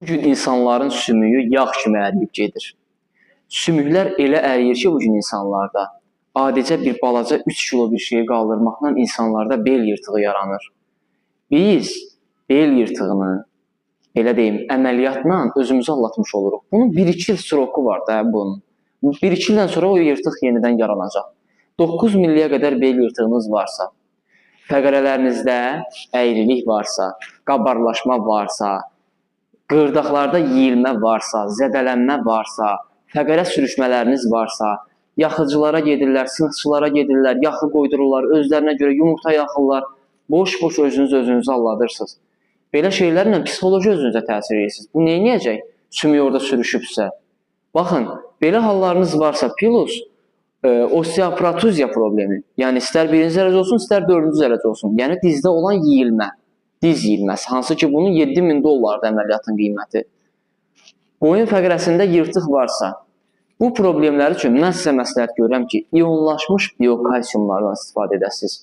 Bugün insanların sümüyü yağ kimi əriyib gedir. Sümüklər elə əriyir ki, bugün insanlarda adicə bir balaca 3 kilo bir şeyi qaldırmaqla insanlarda bel yırtığı yaranır. Biz bel yırtığını, belə deyim, əməliyyatla özümüzü allatmış oluruq. Bunun 1-2 il sroku var da bunun. 1-2 ildən sonra o yırtıq yenidən yaranacaq. 9 milliyə qədər bel yırtığınız varsa, fəqərələrinizdə əyrilik varsa, qabarlaşma varsa, qırdaqlarda yeyilmə varsa, zədələnmə varsa, fəqərə sürüşmələriniz varsa, yaxıcılara gedirlər, sınıqçılara gedirlər, yaxı qoydururlar, özlərinə görə yumurta yaxırlar, boş-boş özünüzü alladırsınız. Belə şeylərlə psixoloji özünüzə təsir edirsiniz. Bu neyniyəcək? Sümük orada sürüşübsə. Baxın, belə hallarınız varsa, plus osteoporozya problemi, yəni istər 1-ci dərəcə olsun, istər 4-cü dərəcə olsun, yəni dizdə olan yeyilmə, diz yeyilməsi, hansı ki bunun $7.000 əməliyyatın qiyməti. Boyun fəqərəsində yırtıq varsa, bu problemlər üçün mən sizə məsləhət görürəm ki, iyonlaşmış biokalsiumlardan istifadə edəsiniz.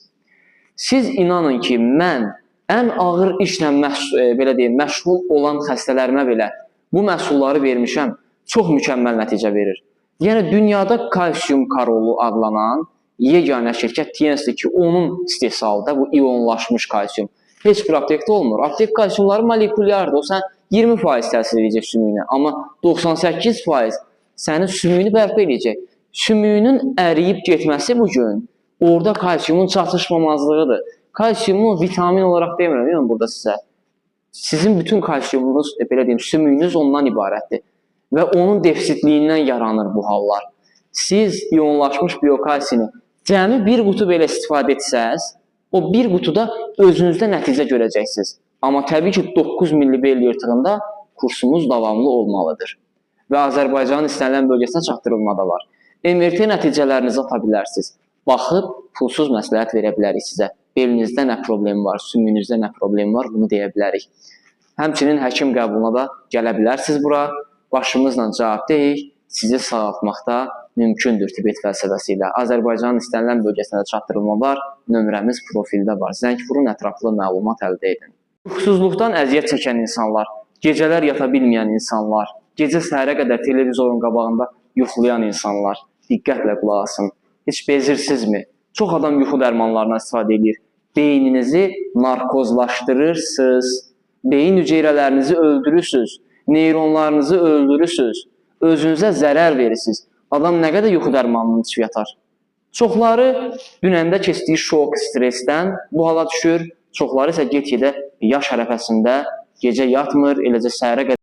Siz inanın ki, mən ən ağır işlə məşğul olan xəstələrimə belə bu məhsulları vermişəm, çox mükəmməl nəticə verir. Yəni, dünyada kalsium karolu adlanan yeganə şirkət TNS-dir ki, onun istehsalıda bu iyonlaşmış kalsium. Heç bir aptekdə olmur. Aptek kalsiumları molekulyardır. O sən 20% təsir edəcək sümüyünə. Amma 98% sənin sümüyünü bərpa edəcək. Sümüyünün əriyib getməsi bugün orada kalsiumun çatışmamazlığıdır. Kalsiumu vitamin olaraq demirəm burada sizə. Sizin bütün kalsiumunuz, belə deyim, sümüyünüz ondan ibarətdir. Və onun defisitliyindən yaranır bu hallar. Siz iyonlaşmış biokalsini cəmi bir qutu belə istifadə etsəz, o bir qutuda özünüzdə nəticə görəcəksiniz. Amma təbii ki, 9 milli bel yırtığında kursumuz davamlı olmalıdır. Və Azərbaycanın istənilən bölgəsinə çatdırılma da var. MRT nəticələrinizi ata bilərsiniz. Baxıb, pulsuz məsləhət verə bilərik sizə. Belinizdə nə problem var, sümüyünüzdə nə problem var, bunu deyə bilərik. Həmçinin həkim qəbuluna da gələ bilərsiniz bura. Başımızla cavab deyik, sizi sağaltmaqda mümkündür Tibet fəlsəfəsi ilə. Azərbaycanın istənilən bölgəsinə çatdırılma var, nömrəmiz profildə var. Zəng vurun, ətraflı məlumat əldə edin. Yuxusuzluqdan əziyyət çəkən insanlar, gecələr yata bilməyən insanlar, gecə səhərə qədər televizorun qabağında yuxulayan insanlar, diqqətlə qulaq asın. Heç bezirsinizmi? Çox adam yuxu dərmanlarından istifadə edir. Beyninizi narkozlaşdırırsınız, beyin hüceyrələrinizi öldürürsünüz, neyronlarınızı öldürürsünüz, özünüzə zərər verirsiniz. Adam nə qədər yuxu dərmanını içib yatar? Çoxları dünəndə keçdiyi şok, stresdən bu hala düşür, çoxları isə get-gedə yaş ərəfəsində gecə yatmır, eləcə səhərə qədər